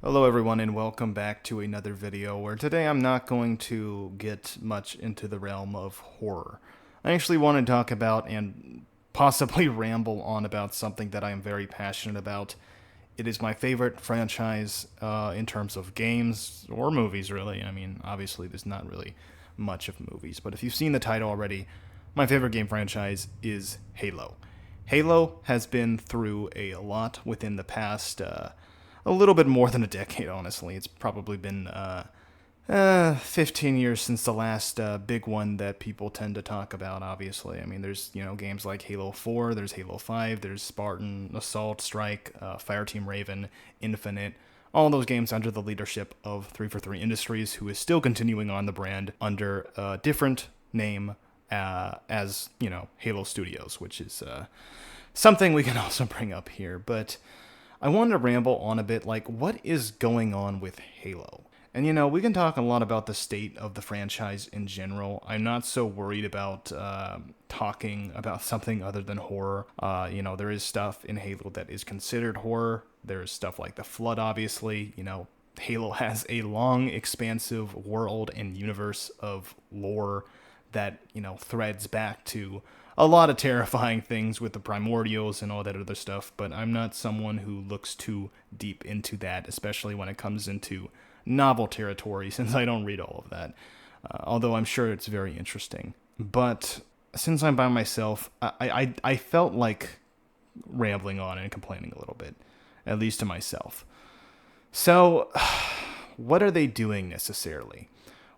Hello everyone and welcome back to another video where today I'm not going to get much into the realm of horror. I actually want to talk about and possibly ramble on about something that I am very passionate about. It is my favorite franchise in terms of games or movies really. I mean, obviously there's not really much of movies, but if you've seen the title already, my favorite game franchise is Halo. Halo has been through a lot within the past a little bit more than a decade, honestly. It's probably been 15 years since the last big one that people tend to talk about, obviously. I mean, there's, games like Halo 4, there's Halo 5, there's Spartan, Assault, Strike, Fireteam Raven, Infinite. All those games under the leadership of 343 Industries, who is still continuing on the brand under a different name as, Halo Studios, which is something we can also bring up here. But I wanted to ramble on a bit, like, what is going on with Halo? And, we can talk a lot about the state of the franchise in general. I'm not so worried about talking about something other than horror. There is stuff in Halo that is considered horror. There's stuff like the Flood, obviously. Halo has a long, expansive world and universe of lore that, threads back to a lot of terrifying things with the primordials and all that other stuff, but I'm not someone who looks too deep into that, especially when it comes into novel territory, since I don't read all of that, although I'm sure it's very interesting. But since I'm by myself, I felt like rambling on and complaining a little bit, at least to myself. So, what are they doing necessarily?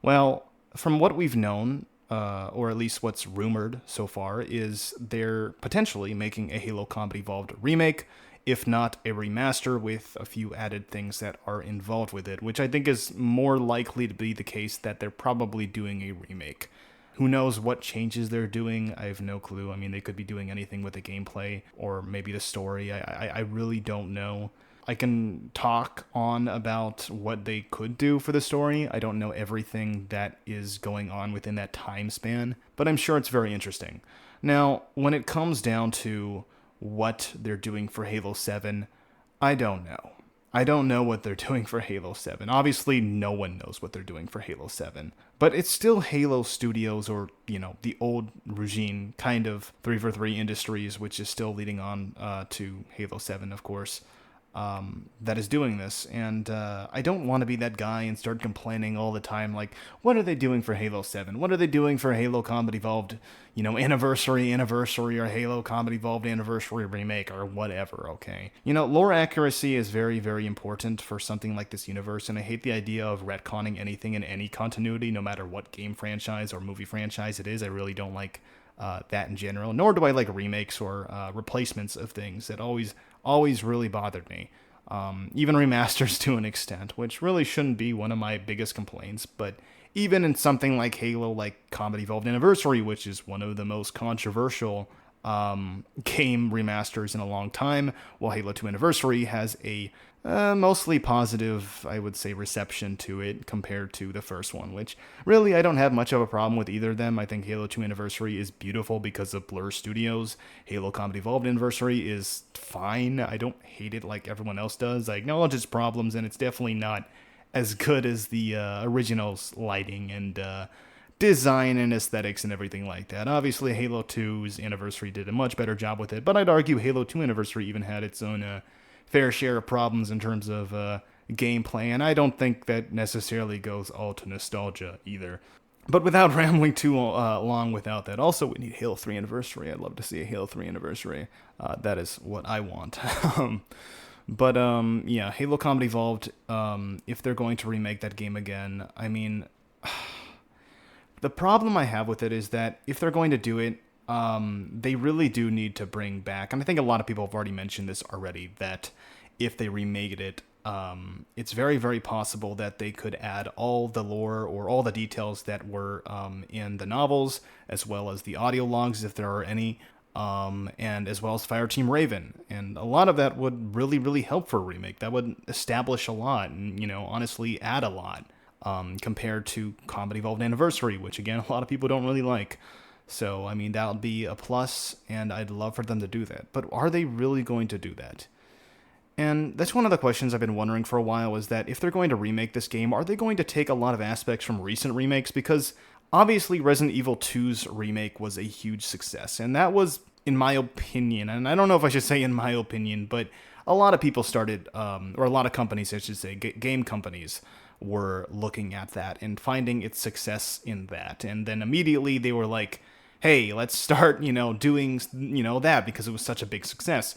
Well, from what we've known, or at least what's rumored so far, is they're potentially making a Halo Combat Evolved remake, if not a remaster with a few added things that are involved with it, which I think is more likely to be the case that they're probably doing a remake. Who knows what changes they're doing? I have no clue. I mean, they could be doing anything with the gameplay or maybe the story. I really don't know. I can talk on about what they could do for the story. I don't know everything that is going on within that time span, but I'm sure it's very interesting. Now, when it comes down to what they're doing for Halo 7, I don't know. I don't know what they're doing for Halo 7. Obviously, no one knows what they're doing for Halo 7. But it's still Halo Studios, or, the old regime, kind of 343 Industries, which is still leading on to Halo 7, of course, that is doing this. And I don't want to be that guy and start complaining all the time, like, what are they doing for Halo 7? What are they doing for Halo Combat Evolved, anniversary, or Halo Combat Evolved Anniversary Remake, or whatever, okay? Lore accuracy is very, very important for something like this universe, and I hate the idea of retconning anything in any continuity, no matter what game franchise or movie franchise it is. I really don't like that in general, nor do I like remakes or replacements of things. That always really bothered me. Even remasters to an extent, which really shouldn't be one of my biggest complaints, but even in something like Halo, like Combat Evolved Anniversary, which is one of the most controversial game remasters in a long time, while Halo 2 Anniversary has a mostly positive, I would say, reception to it compared to the first one, which really I don't have much of a problem with either of them. I think Halo 2 Anniversary is beautiful because of Blur Studios. Halo Combat Evolved Anniversary is fine. I don't hate it like everyone else does. I acknowledge its problems, and it's definitely not as good as the original's lighting and design and aesthetics and everything like that. Obviously, Halo 2's Anniversary did a much better job with it, but I'd argue Halo 2 Anniversary even had its own fair share of problems in terms of gameplay, and I don't think that necessarily goes all to nostalgia either. But without rambling too long without that, also we need Halo 3 Anniversary. I'd love to see a Halo 3 Anniversary. That is what I want. But yeah, Halo Combat Evolved, if they're going to remake that game again, I mean, the problem I have with it is that if they're going to do it, they really do need to bring back, and I think a lot of people have already mentioned this already, that if they remade it, it's very, very possible that they could add all the lore or all the details that were in the novels, as well as the audio logs, if there are any, and as well as Fireteam Raven. And a lot of that would really, really help for a remake. That would establish a lot and, honestly add a lot compared to Combat Evolved Anniversary, which, again, a lot of people don't really like. So, I mean, that would be a plus, and I'd love for them to do that. But are they really going to do that? And that's one of the questions I've been wondering for a while, is that if they're going to remake this game, are they going to take a lot of aspects from recent remakes? Because obviously Resident Evil 2's remake was a huge success, and that was, in my opinion, and I don't know if I should say in my opinion, but a lot of people started, or a lot of companies, I should say, game companies, were looking at that and finding its success in that. And then immediately they were like, hey, let's start, doing, that, because it was such a big success.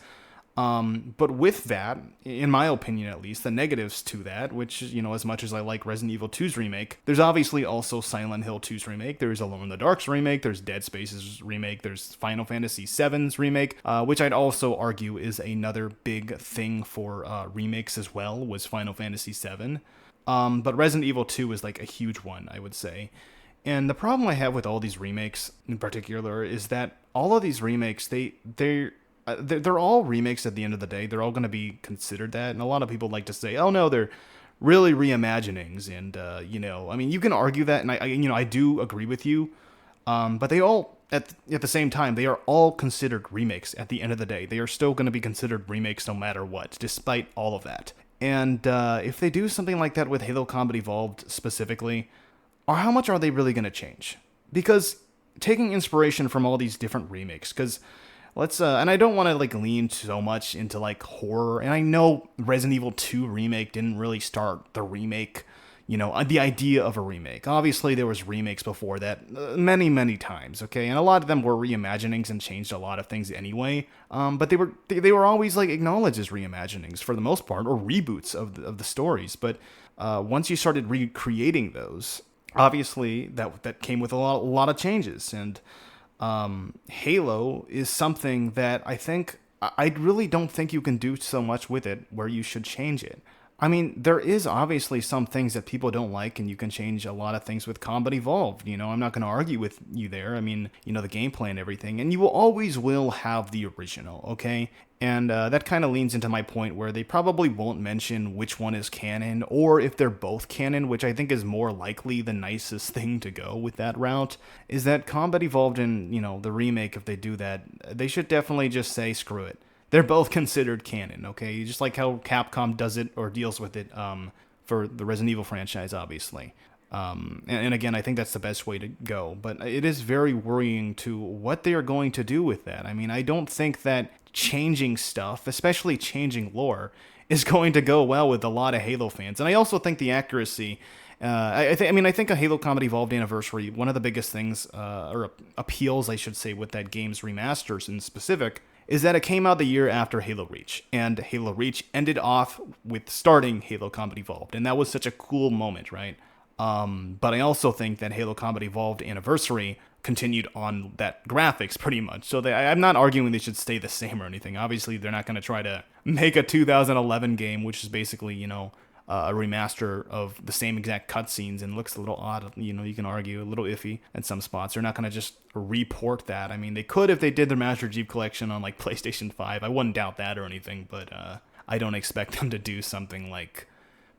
But with that, in my opinion at least, the negatives to that, which, as much as I like Resident Evil 2's remake, there's obviously also Silent Hill 2's remake, there's Alone in the Dark's remake, there's Dead Space's remake, there's Final Fantasy VII's remake, which I'd also argue is another big thing for remakes as well, was Final Fantasy VII. But Resident Evil 2 is like a huge one, I would say. And the problem I have with all these remakes in particular is that all of these remakes, they're all remakes at the end of the day. They're all going to be considered that. And a lot of people like to say, oh no, they're really reimaginings. And, I mean, you can argue that. And I do agree with you. But they all, at the same time, they are all considered remakes at the end of the day. They are still going to be considered remakes no matter what, despite all of that. And if they do something like that with Halo Combat Evolved specifically, or how much are they really going to change? Because taking inspiration from all these different remakes, because and I don't want to lean so much into horror, and I know Resident Evil 2 remake didn't really start the remake, the idea of a remake. Obviously there was remakes before that many, many times, okay, and a lot of them were reimaginings and changed a lot of things anyway, but they were always acknowledged as reimaginings for the most part, or reboots of the stories. But once you started recreating those, obviously that came with a lot of changes. And Halo is something that I really don't think you can do so much with it where you should change it. I mean, there is obviously some things that people don't like, and you can change a lot of things with Combat Evolved. I'm not going to argue with you there. I mean, the gameplay and everything, and you will have the original, okay? And that kind of leans into my point where they probably won't mention which one is canon, or if they're both canon, which I think is more likely the nicest thing to go with that route, is that Combat Evolved and, the remake, if they do that, they should definitely just say, screw it. They're both considered canon, okay? Just like how Capcom does it or deals with it for the Resident Evil franchise, obviously. And again, I think that's the best way to go. But it is very worrying to what they are going to do with that. I mean, I don't think that changing stuff, especially changing lore, is going to go well with a lot of Halo fans. And I also think the accuracy... I think a Halo Combat Evolved Anniversary, one of the biggest things, or appeals, I should say, with that game's remasters in specific, is that it came out the year after Halo Reach, and Halo Reach ended off with starting Halo Combat Evolved, and that was such a cool moment, right? But I also think that Halo Combat Evolved Anniversary continued on that graphics pretty much, so I'm not arguing they should stay the same or anything. Obviously, they're not going to try to make a 2011 game, which is basically, a remaster of the same exact cutscenes and looks a little odd, you can argue, a little iffy at some spots. They're not going to just report that. I mean, they could if they did the Master Chief Collection on PlayStation 5. I wouldn't doubt that or anything, but I don't expect them to do something like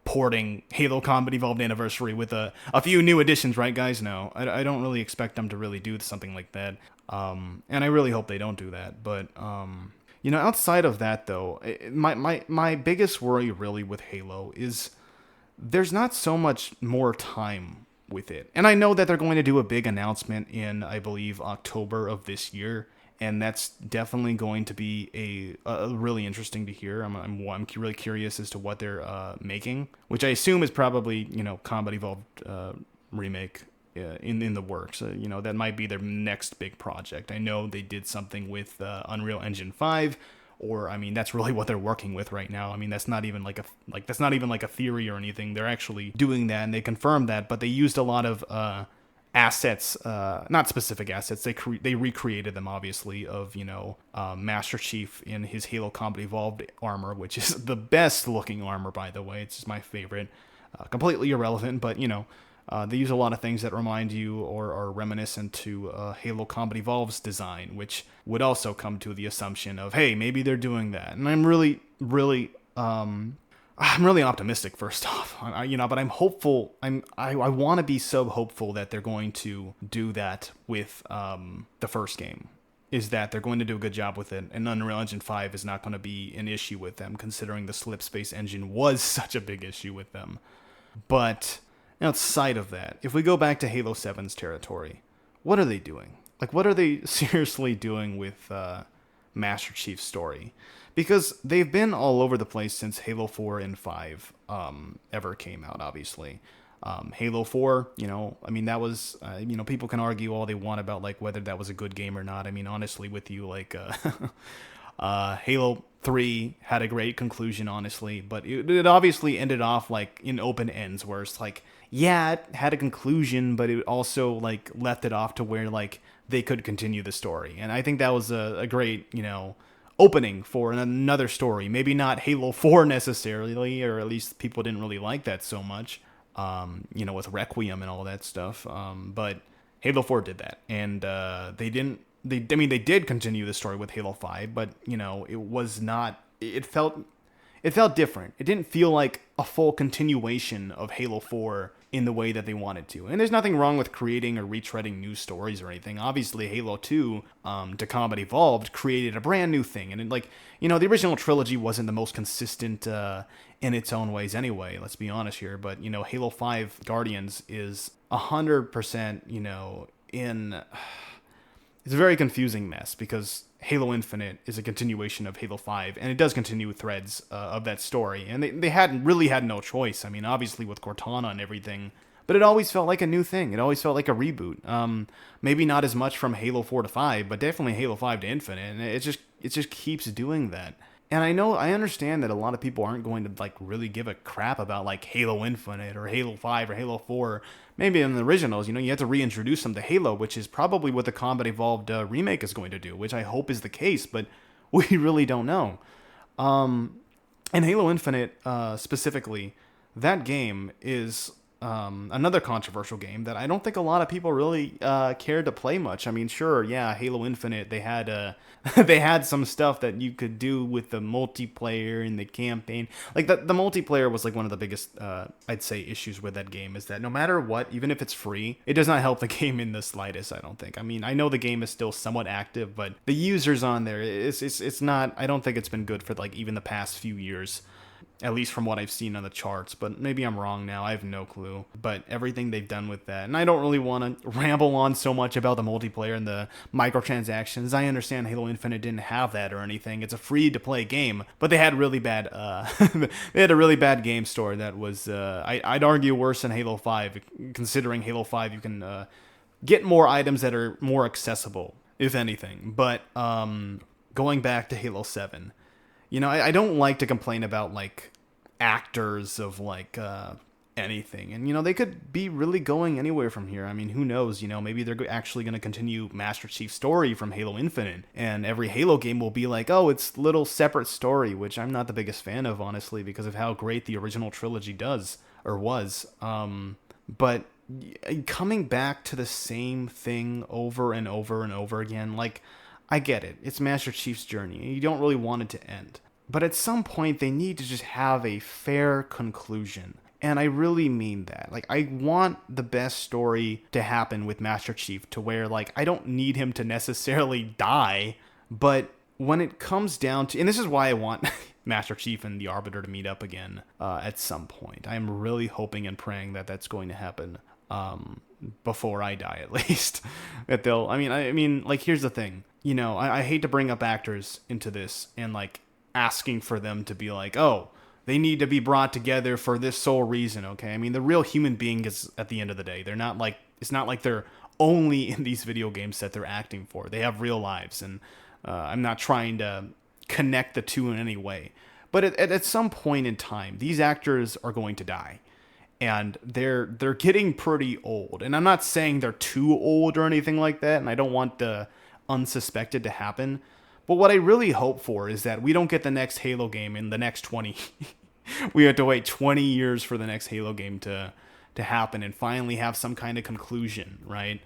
porting Halo Combat Evolved Anniversary with a few new additions, right, guys? No, I don't really expect them to really do something like that, and I really hope they don't do that, but... outside of that, though, my biggest worry really with Halo is there's not so much more time with it. And I know that they're going to do a big announcement in, I believe, October of this year, and that's definitely going to be a really interesting to hear. I'm really curious as to what they're making, which I assume is probably, Combat Evolved remake in the works. That might be their next big project. I know they did something with Unreal Engine 5, or I mean that's really what they're working with right now. I mean that's not even like a theory or anything. They're actually doing that, and they confirmed that. But they used a lot of assets, not specific assets. They recreated them, obviously, of Master Chief in his Halo Combat Evolved armor, which is the best looking armor, by the way. It's just my favorite. Completely irrelevant, but they use a lot of things that remind you or are reminiscent to Halo Combat Evolved's design, which would also come to the assumption of, hey, maybe they're doing that. And I'm really optimistic, first off, but I'm hopeful. I want to be so hopeful that they're going to do that with the first game. is that they're going to do a good job with it, and Unreal Engine 5 is not going to be an issue with them, considering the Slipspace engine was such a big issue with them. But outside of that, if we go back to Halo 7's territory, what are they doing? Like, what are they seriously doing with Master Chief's story? Because they've been all over the place since Halo 4 and 5 ever came out, obviously. Halo 4, I mean, that was, people can argue all they want about, like, whether that was a good game or not. I mean, honestly, with you, like, Halo 3 had a great conclusion, honestly, but it obviously ended off, like, in open ends, where it's like, yeah, it had a conclusion, but it also, like, left it off to where, like, they could continue the story. And I think that was a great, opening for another story. Maybe not Halo 4 necessarily, or at least people didn't really like that so much, with Requiem and all that stuff. But Halo 4 did that. And they did continue the story with Halo 5, but, it was not, it felt different. It didn't feel like a full continuation of Halo 4 in the way that they wanted to. And there's nothing wrong with creating or retreading new stories or anything. Obviously, Halo 2, to Combat Evolved, created a brand new thing. And, the original trilogy wasn't the most consistent in its own ways anyway, let's be honest here. But, Halo 5 Guardians is 100%, in... It's a very confusing mess, because Halo Infinite is a continuation of Halo 5, and it does continue threads of that story. And they had no choice. I mean, obviously with Cortana and everything, but it always felt like a new thing. It always felt like a reboot. Maybe not as much from Halo 4 to 5, but definitely Halo 5 to Infinite. And it just keeps doing that. And I understand that a lot of people aren't going to, like, really give a crap about, like, Halo Infinite or Halo 5 or Halo 4. Maybe in the originals, you have to reintroduce them to Halo, which is probably what the Combat Evolved remake is going to do, which I hope is the case, but we really don't know. And Halo Infinite, specifically, that game is another controversial game that I don't think a lot of people really cared to play much. I mean, sure, yeah, Halo Infinite, they had they had some stuff that you could do with the multiplayer and the campaign. Like, the multiplayer was, like, one of the biggest, I'd say, issues with that game, is that no matter what, even if it's free, it does not help the game in the slightest, I don't think. I mean, I know the game is still somewhat active, but the users on there, it's not, I don't think it's been good for, like, even the past few years. At least from what I've seen on the charts, but maybe I'm wrong now. I have no clue. But everything they've done with that, and I don't really want to ramble on so much about the multiplayer and the microtransactions. I understand Halo Infinite didn't have that or anything. It's a free-to-play game, but they had really bad. They had a really bad game store that was, I'd argue, worse than Halo 5. Considering Halo 5, you can get more items that are more accessible, if anything. But going back to Halo 7. I don't like to complain about, like, actors of, like, anything. And, they could be really going anywhere from here. I mean, who knows? Maybe they're actually going to continue Master Chief's story from Halo Infinite. And every Halo game will be like, oh, it's little separate story, which I'm not the biggest fan of, honestly, because of how great the original trilogy does, or was. But coming back to the same thing over and over and over again, like... I get it. It's Master Chief's journey, and you don't really want it to end. But at some point, they need to just have a fair conclusion. And I really mean that. Like, I want the best story to happen with Master Chief, to where, like, I don't need him to necessarily die. But when it comes down to... And this is why I want Master Chief and the Arbiter to meet up again at some point. I'm really hoping and praying that that's going to happen. Before I die, at least. That they'll... I mean, like, here's the thing. I hate to bring up actors into this and, like, asking for them to be like, oh, they need to be brought together for this sole reason, okay? I mean, the real human being is, at the end of the day, they're not like... It's not like they're only in these video games that they're acting for. They have real lives, and I'm not trying to connect the two in any way. But at some point in time, these actors are going to die. And they're getting pretty old. And I'm not saying they're too old or anything like that, and I don't want the unsuspected to happen. But what I really hope for is that we don't get the next Halo game in the next 20. We have to wait 20 years for the next Halo game to happen and finally have some kind of conclusion, right?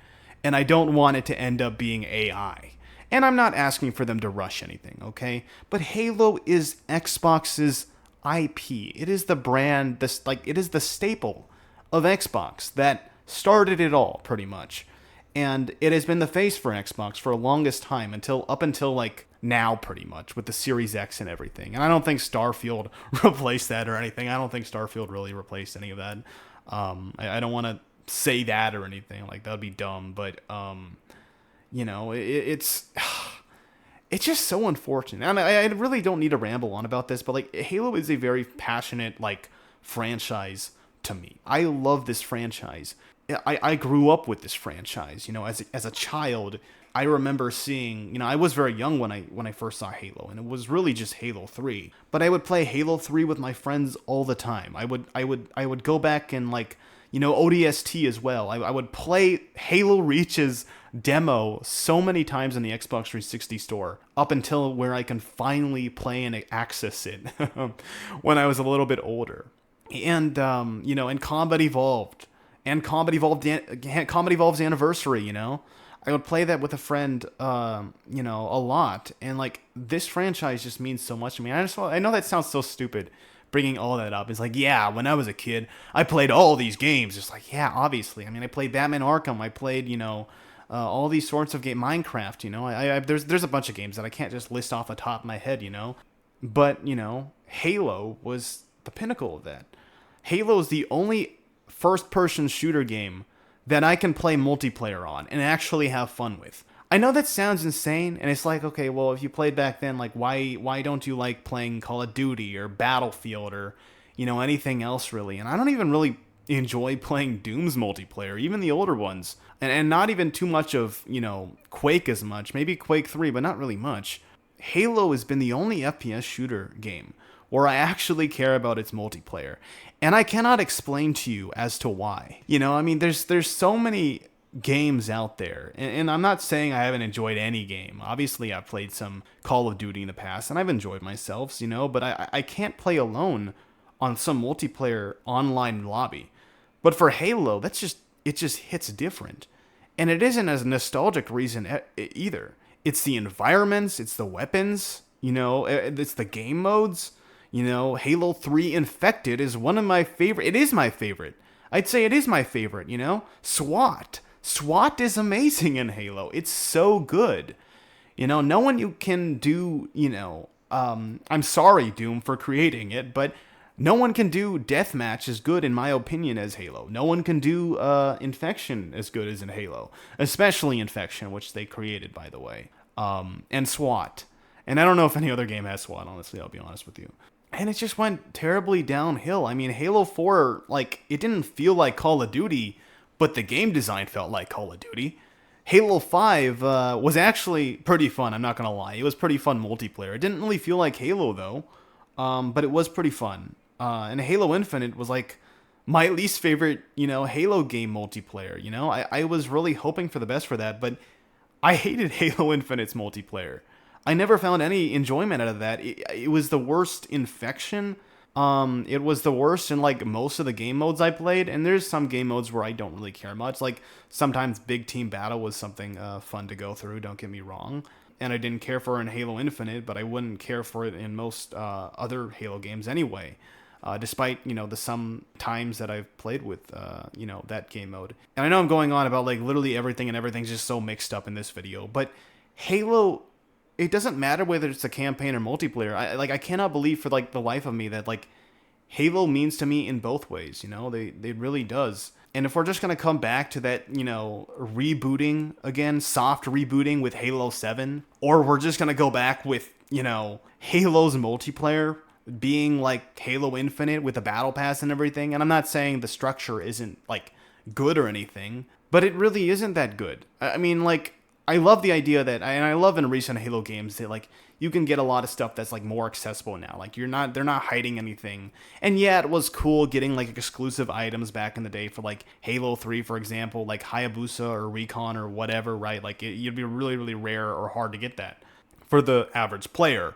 And I don't want it to end up being AI. And I'm not asking for them to rush anything, okay? But Halo is Xbox's IP. It is the brand, it is the staple of Xbox that started it all, pretty much. And it has been the face for Xbox for the longest time, up until like now, pretty much, with the Series X and everything. And I don't think Starfield replaced that or anything. I don't think Starfield really replaced any of that. I don't want to say that or anything, like that would be dumb, but it's it's just so unfortunate. And I really don't need to ramble on about this, but like Halo is a very passionate like franchise to me. I love this franchise. I grew up with this franchise. As a child, I remember seeing. I was very young when I first saw Halo, and it was really just Halo 3. But I would play Halo 3 with my friends all the time. I would go back and like ODST as well. I would play Halo Reach's demo so many times in the Xbox 360 store up until where I can finally play and access it when I was a little bit older. And and Combat Evolved and Combat Evolved's anniversary. I would play that with a friend, a lot, and like this franchise just means so much to me. I know that sounds so stupid, bringing all that up. It's like, yeah, when I was a kid, I played all these games. It's like, yeah, obviously. I mean, I played Batman Arkham. I played, all these sorts of games, Minecraft. There's a bunch of games that I can't just list off the top of my head. But Halo was the pinnacle of that. Halo is the only first-person shooter game that I can play multiplayer on and actually have fun with. I know that sounds insane, and it's like, okay, well, if you played back then, like, why don't you like playing Call of Duty or Battlefield or, anything else, really? And I don't even really enjoy playing Doom's multiplayer, even the older ones. And not even too much of, Quake as much. Maybe Quake 3, but not really much. Halo has been the only FPS shooter game where I actually care about its multiplayer. And I cannot explain to you as to why. There's so many games out there, and I'm not saying I haven't enjoyed any game. Obviously, I've played some Call of Duty in the past, and I've enjoyed myself, but I can't play alone on some multiplayer online lobby. But for Halo, it just hits different. And it isn't as a nostalgic reason either. It's the environments, it's the weapons, it's the game modes. Halo 3 Infected is one of my favorite. It is my favorite. I'd say it is my favorite, SWAT. SWAT is amazing in Halo. It's so good. No one you can do, I'm sorry, Doom, for creating it, but no one can do Deathmatch as good, in my opinion, as Halo. No one can do Infection as good as in Halo. Especially Infection, which they created, by the way. And SWAT. And I don't know if any other game has SWAT, honestly, I'll be honest with you. And it just went terribly downhill. I mean, Halo 4, like, it didn't feel like Call of Duty, but the game design felt like Call of Duty. Halo 5 was actually pretty fun, I'm not going to lie. It was pretty fun multiplayer. It didn't really feel like Halo, though, but it was pretty fun. And Halo Infinite was, like, my least favorite, Halo game multiplayer, I was really hoping for the best for that, but I hated Halo Infinite's multiplayer. I never found any enjoyment out of that. It was the worst Infection. It was the worst in like most of the game modes I played, and there's some game modes where I don't really care much. Like sometimes Big Team Battle was something fun to go through. Don't get me wrong. And I didn't care for it in Halo Infinite, but I wouldn't care for it in most other Halo games anyway. Despite, the some times that I've played with, that game mode. And I know I'm going on about like literally everything, and everything's just so mixed up in this video, but Halo, it doesn't matter whether it's a campaign or multiplayer. I cannot believe for like the life of me that like Halo means to me in both ways. They really does. And if we're just gonna come back to that, rebooting again, soft rebooting with Halo 7, or we're just gonna go back with Halo's multiplayer being like Halo Infinite with the battle pass and everything. And I'm not saying the structure isn't like good or anything, but it really isn't that good. I mean, like, I love the idea that, and I love in recent Halo games that like you can get a lot of stuff that's like more accessible now. Like they're not hiding anything. And yeah, it was cool getting like exclusive items back in the day for like Halo 3, for example, like Hayabusa or Recon or whatever, right? Like you'd be really, really rare or hard to get that for the average player.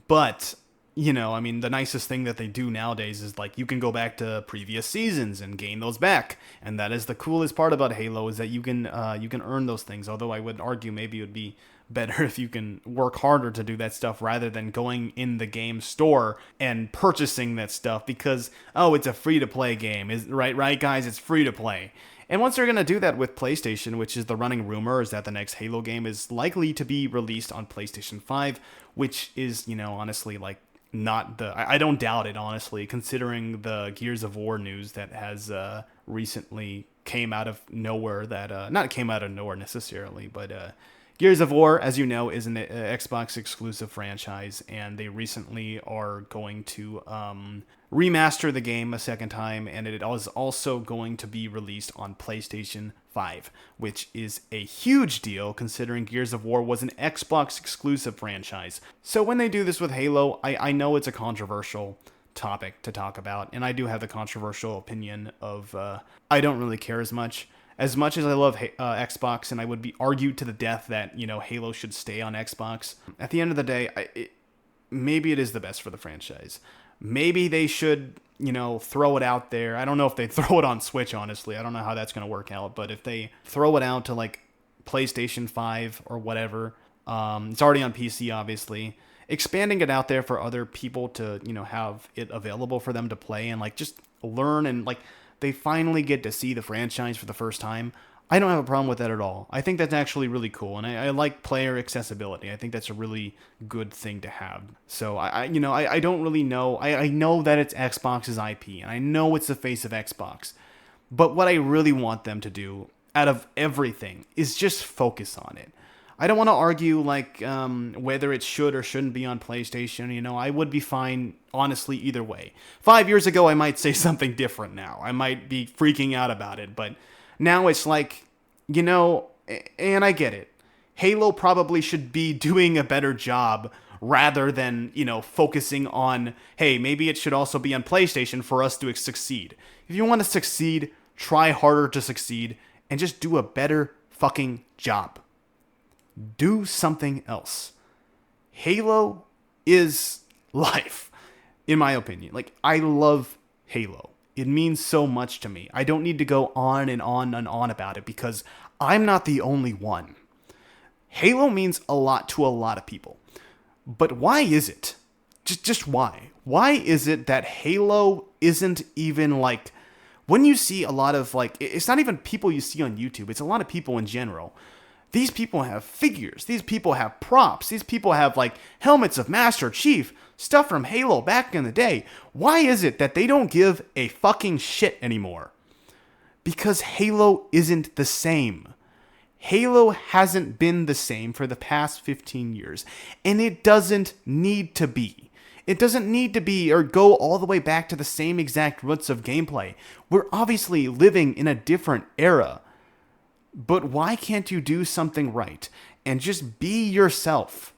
But the nicest thing that they do nowadays is like you can go back to previous seasons and gain those back, and that is the coolest part about Halo, is that you can earn those things. Although I would argue maybe it would be better if you can work harder to do that stuff rather than going in the game store and purchasing that stuff because, oh, it's a free-to-play game. Right, guys? It's free-to-play. And once they're going to do that with PlayStation, which is the running rumor is that the next Halo game is likely to be released on PlayStation 5, which is, honestly, like, not the... I don't doubt it, honestly, considering the Gears of War news that has recently came out of nowhere that... not came out of nowhere necessarily, but... Gears of War, as you know, is an Xbox exclusive franchise, and they recently are going to remaster the game a second time, and it is also going to be released on PlayStation 5, which is a huge deal considering Gears of War was an Xbox exclusive franchise. So when they do this with Halo, I know it's a controversial topic to talk about, and I do have the controversial opinion of I don't really care as much. As much as I love Xbox, and I would be argued to the death that, Halo should stay on Xbox, at the end of the day, maybe it is the best for the franchise. Maybe they should, throw it out there. I don't know if they throw it on Switch, honestly. I don't know how that's going to work out. But if they throw it out to, like, PlayStation 5 or whatever, it's already on PC, obviously. Expanding it out there for other people to, have it available for them to play and, like, just learn and, like... they finally get to see the franchise for the first time. I don't have a problem with that at all. I think that's actually really cool, and I like player accessibility. I think that's a really good thing to have. So I don't really know. I know that it's Xbox's IP, and I know it's the face of Xbox. But what I really want them to do out of everything is just focus on it. I don't want to argue like whether it should or shouldn't be on PlayStation. I would be fine, honestly, either way. 5 years ago, I might say something different now. I might be freaking out about it. But now it's like, and I get it. Halo probably should be doing a better job rather than, focusing on, hey, maybe it should also be on PlayStation for us to succeed. If you want to succeed, try harder to succeed and just do a better fucking job. Do something else. Halo is life, in my opinion. Like, I love Halo. It means so much to me. I don't need to go on and on and on about it because I'm not the only one. Halo means a lot to a lot of people. But why is it? Just why? Why is it that Halo isn't even like... when you see a lot of, like... it's not even people you see on YouTube. It's a lot of people in general. These people have figures. These people have props. These people have, like, helmets of Master Chief. Stuff from Halo back in the day. Why is it that they don't give a fucking shit anymore? Because Halo isn't the same. Halo hasn't been the same for the past 15 years. And it doesn't need to be. It doesn't need to be or go all the way back to the same exact roots of gameplay. We're obviously living in a different era. But why can't you do something right and just be yourself?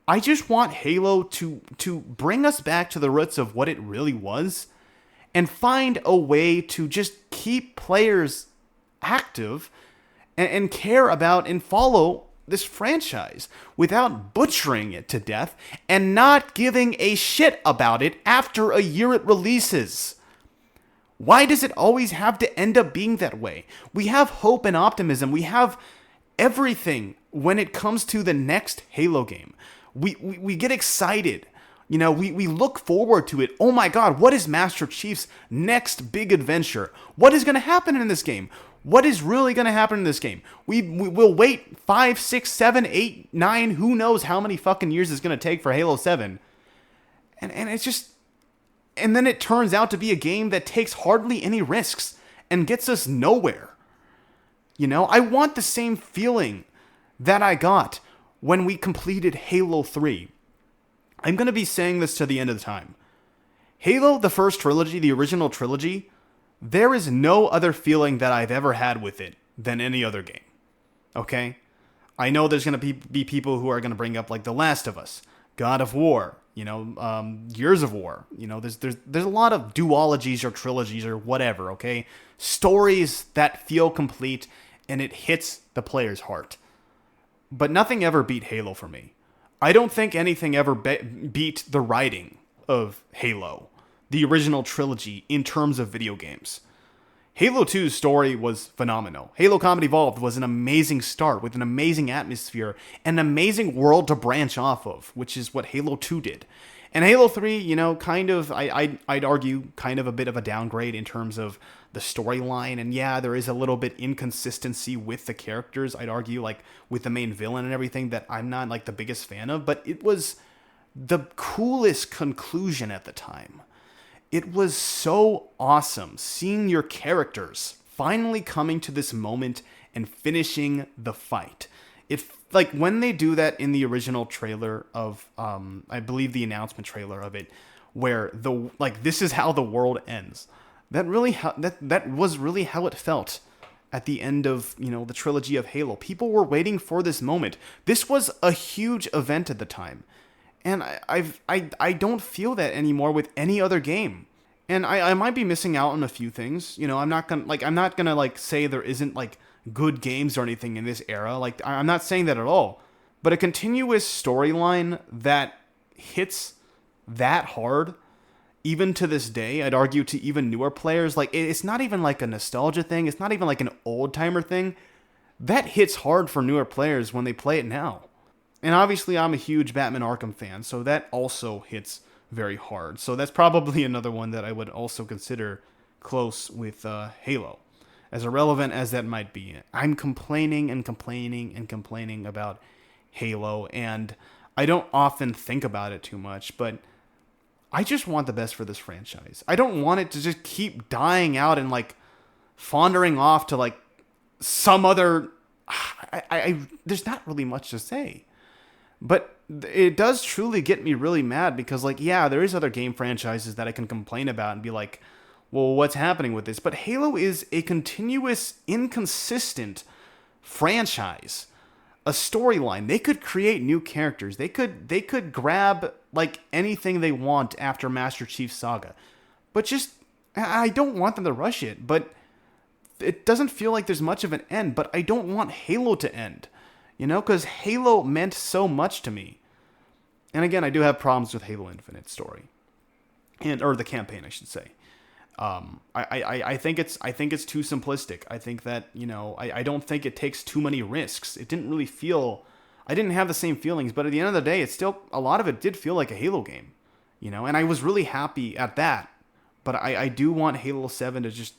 I just want Halo to bring us back to the roots of what it really was and find a way to just keep players active and care about and follow this franchise without butchering it to death and not giving a shit about it after a year it releases. Why does it always have to end up being that way? We have hope and optimism. We have everything when it comes to the next Halo game. We get excited. We look forward to it. Oh my God, what is Master Chief's next big adventure? What is going to happen in this game? What is really going to happen in this game? We'll wait 5, 6, 7, 8, 9, who knows how many fucking years it's going to take for Halo 7. And it's just... and then it turns out to be a game that takes hardly any risks and gets us nowhere. I want the same feeling that I got when we completed Halo 3. I'm going to be saying this to the end of the time. Halo, the first trilogy, the original trilogy, there is no other feeling that I've ever had with it than any other game. Okay? I know there's going to be people who are going to bring up, like, The Last of Us, God of War, Gears of War. There's a lot of duologies or trilogies or whatever, okay? Stories that feel complete and it hits the player's heart. But nothing ever beat Halo for me. I don't think anything ever beat the writing of Halo, the original trilogy, in terms of video games. Halo 2's story was phenomenal. Halo Combat Evolved was an amazing start with an amazing atmosphere and an amazing world to branch off of, which is what Halo 2 did. And Halo 3, kind of, I'd argue, kind of a bit of a downgrade in terms of the storyline. And yeah, there is a little bit inconsistency with the characters, I'd argue, like with the main villain and everything, that I'm not like the biggest fan of. But it was the coolest conclusion at the time. It was so awesome seeing your characters finally coming to this moment and finishing the fight. It like when they do that in the original trailer of I believe the announcement trailer of it, where this is how the world ends. That was really how it felt at the end of, the trilogy of Halo. People were waiting for this moment. This was a huge event at the time. And I don't feel that anymore with any other game. And I might be missing out on a few things. I'm not gonna say there isn't like good games or anything in this era. Like, I'm not saying that at all. But a continuous storyline that hits that hard, even to this day, I'd argue to even newer players, like it's not even like a nostalgia thing. It's not even like an old timer thing. That hits hard for newer players when they play it now. And obviously, I'm a huge Batman Arkham fan, so that also hits very hard. So that's probably another one that I would also consider close with Halo. As irrelevant as that might be, I'm complaining and complaining and complaining about Halo, and I don't often think about it too much, but I just want the best for this franchise. I don't want it to just keep dying out and like fondering off to like some other... there's not really much to say. But it does truly get me really mad because, like, yeah, there is other game franchises that I can complain about and be like, well, what's happening with this? But Halo is a continuous, inconsistent franchise, a storyline. They could create new characters. They could grab, like, anything they want after Master Chief Saga. But I don't want them to rush it, but it doesn't feel like there's much of an end. But I don't want Halo to end. Because Halo meant so much to me. And again, I do have problems with Halo Infinite story. Or the campaign, I should say. I think it's too simplistic. I think that, I don't think it takes too many risks. It didn't really feel... I didn't have the same feelings, but at the end of the day, a lot of it did feel like a Halo game. And I was really happy at that. But I do want Halo 7 to just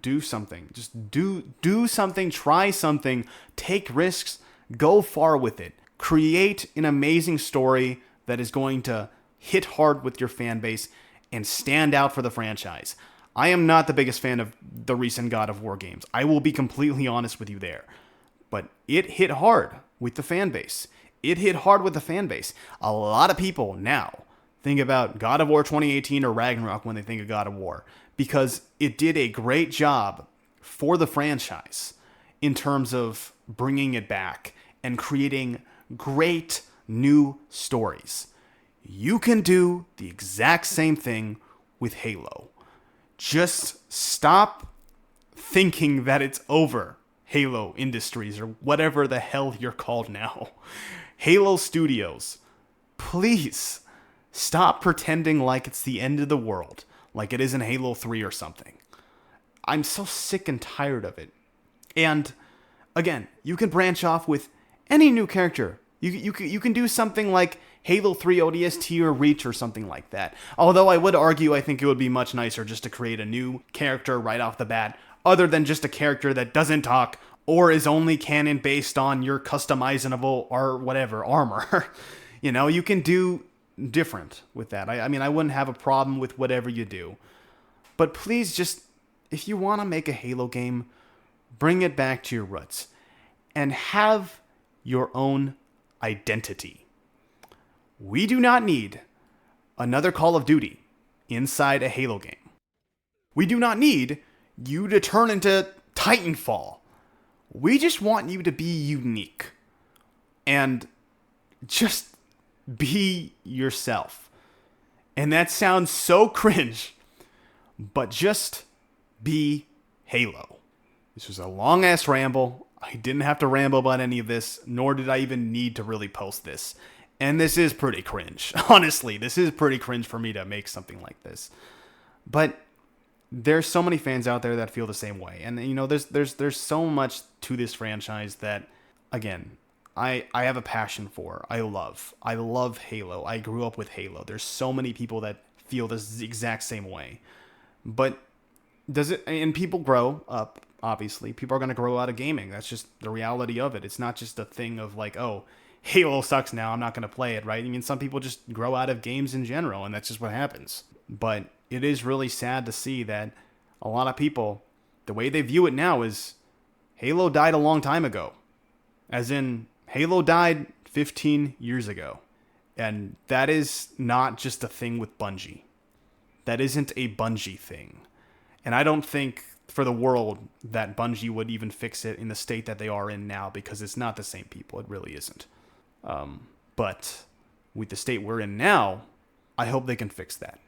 do something. Just do something, try something, take risks, go far with it. Create an amazing story that is going to hit hard with your fan base and stand out for the franchise. I am not the biggest fan of the recent God of War games. I will be completely honest with you there. But it hit hard with the fan base. It hit hard with the fan base. A lot of people now think about God of War 2018 or Ragnarok when they think of God of War, because it did a great job for the franchise in terms of bringing it back and creating great new stories. You can do the exact same thing with Halo. Just stop thinking that it's over, Halo Industries, or whatever the hell you're called now. Halo Studios, please stop pretending like it's the end of the world, like it is in Halo 3 or something. I'm so sick and tired of it. And again, you can branch off with any new character. You can do something like Halo 3 ODST or Reach or something like that. Although I would argue I think it would be much nicer just to create a new character right off the bat, other than just a character that doesn't talk or is only canon based on your customizable or whatever armor. You can do different with that. I mean, I wouldn't have a problem with whatever you do. But please just, if you want to make a Halo game, bring it back to your roots and have your own identity. We do not need another Call of Duty inside a Halo game. We do not need you to turn into Titanfall. We just want you to be unique and just be yourself. And that sounds so cringe, but just be Halo. This was a long-ass ramble. I didn't have to ramble about any of this, nor did I even need to really post this. And this is pretty cringe. Honestly, this is pretty cringe for me to make something like this. But there's so many fans out there that feel the same way. And you know, there's so much to this franchise that, again, I have a passion for. I love Halo. I grew up with Halo. There's so many people that feel this exact same way. But does it, and people grow up, obviously. People are going to grow out of gaming. That's just the reality of it. It's not just a thing of like, oh, Halo sucks now, I'm not going to play it, right? I mean, some people just grow out of games in general, and that's just what happens. But it is really sad to see that a lot of people, the way they view it now is Halo died a long time ago. As in, Halo died 15 years ago. And that is not just a thing with Bungie. That isn't a Bungie thing. And I don't think for the world that Bungie would even fix it in the state that they are in now, because it's not the same people. It really isn't. But with the state we're in now, I hope they can fix that.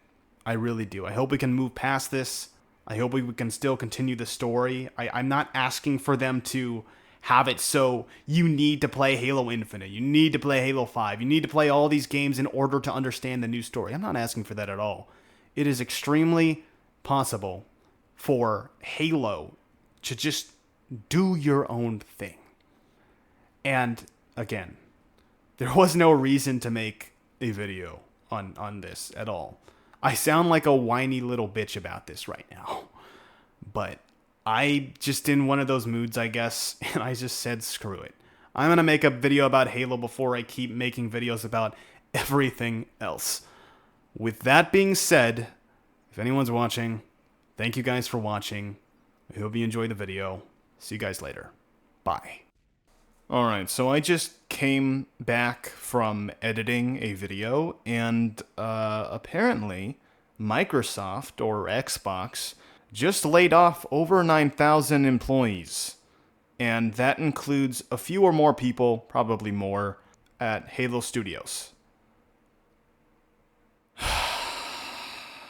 I really do. I hope we can move past this. I hope we can still continue the story. I'm not asking for them to have it so you need to play Halo Infinite. You need to play Halo 5. You need to play all these games in order to understand the new story. I'm not asking for that at all. It is extremely possible for Halo to just do your own thing. And again, there was no reason to make a video on this at all. I sound like a whiny little bitch about this right now. But I just in one of those moods, I guess, and I just said, screw it. I'm going to make a video about Halo before I keep making videos about everything else. With that being said, if anyone's watching, thank you guys for watching. I hope you enjoyed the video. See you guys later. Bye. Alright, so I just came back from editing a video, and apparently Microsoft, or Xbox, just laid off over 9,000 employees. And that includes a few or more people, probably more, at Halo Studios.